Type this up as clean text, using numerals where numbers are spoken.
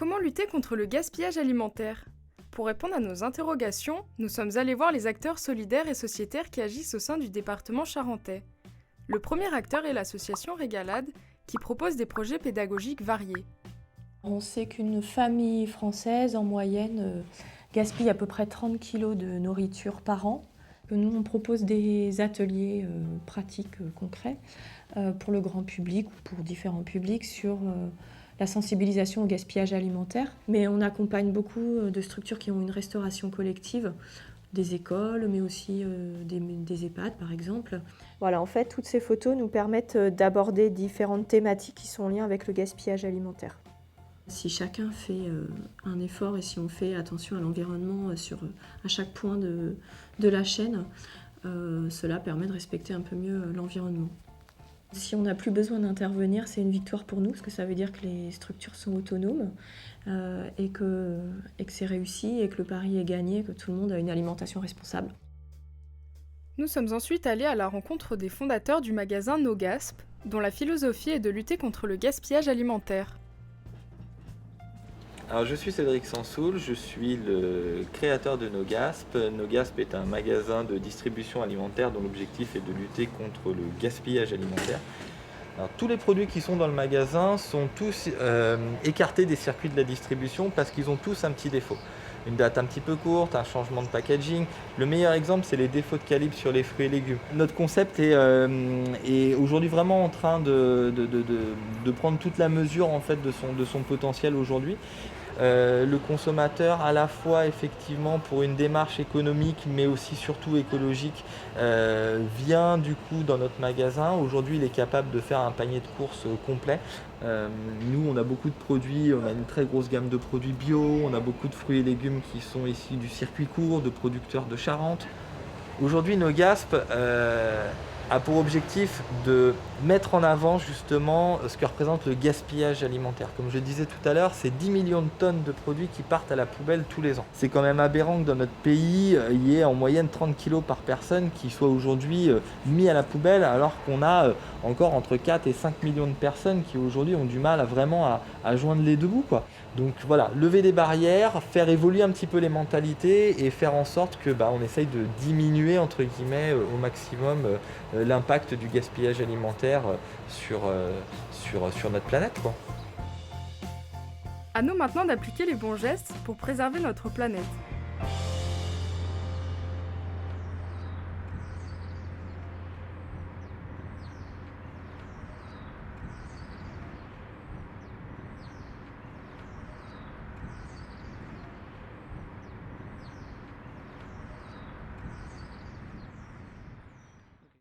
Comment lutter contre le gaspillage alimentaire? Pour répondre à nos interrogations, nous sommes allés voir les acteurs solidaires et sociétaires qui agissent au sein du département charentais. Le premier acteur est l'association Régalade, qui propose des projets pédagogiques variés. On sait qu'une famille française, en moyenne, gaspille à peu près 30 kg de nourriture par an. Nous, on propose des ateliers pratiques concrets pour le grand public ou pour différents publics sur la sensibilisation au gaspillage alimentaire. Mais on accompagne beaucoup de structures qui ont une restauration collective, des écoles, mais aussi des EHPAD par exemple. Voilà, en fait, toutes ces photos nous permettent d'aborder différentes thématiques qui sont en lien avec le gaspillage alimentaire. Si chacun fait un effort et si on fait attention à l'environnement à chaque point de la chaîne, cela permet de respecter un peu mieux l'environnement. Si on n'a plus besoin d'intervenir, c'est une victoire pour nous, parce que ça veut dire que les structures sont autonomes et que c'est réussi et que le pari est gagné, que tout le monde a une alimentation responsable. Nous sommes ensuite allés à la rencontre des fondateurs du magasin NoGasp, dont la philosophie est de lutter contre le gaspillage alimentaire. Alors, je suis Cédric Sansoul, je suis le créateur de NoGasp. NoGasp est un magasin de distribution alimentaire dont l'objectif est de lutter contre le gaspillage alimentaire. Alors, tous les produits qui sont dans le magasin sont tous écartés des circuits de la distribution parce qu'ils ont tous un petit défaut. Une date un petit peu courte, un changement de packaging. Le meilleur exemple, c'est les défauts de calibre sur les fruits et légumes. Notre concept est aujourd'hui vraiment en train de prendre toute la mesure en fait, de son potentiel aujourd'hui. Le consommateur, à la fois effectivement pour une démarche économique mais aussi surtout écologique, vient du coup dans notre magasin. Aujourd'hui, il est capable de faire un panier de courses complet. Nous, on a beaucoup de produits, on a une très grosse gamme de produits bio, on a beaucoup de fruits et légumes qui sont issus du circuit court, de producteurs de Charente. Aujourd'hui, NoGasp a pour objectif de mettre en avant justement ce que représente le gaspillage alimentaire. Comme je disais tout à l'heure, c'est 10 millions de tonnes de produits qui partent à la poubelle tous les ans. C'est quand même aberrant que dans notre pays, il y ait en moyenne 30 kg par personne qui soient aujourd'hui mis à la poubelle, alors qu'on a encore entre 4 et 5 millions de personnes qui aujourd'hui ont du mal à joindre les deux bouts, quoi. Donc voilà, lever des barrières, faire évoluer un petit peu les mentalités et faire en sorte que on essaye de diminuer entre guillemets au maximum l'impact du gaspillage alimentaire sur notre planète, quoi. À nous maintenant d'appliquer les bons gestes pour préserver notre planète.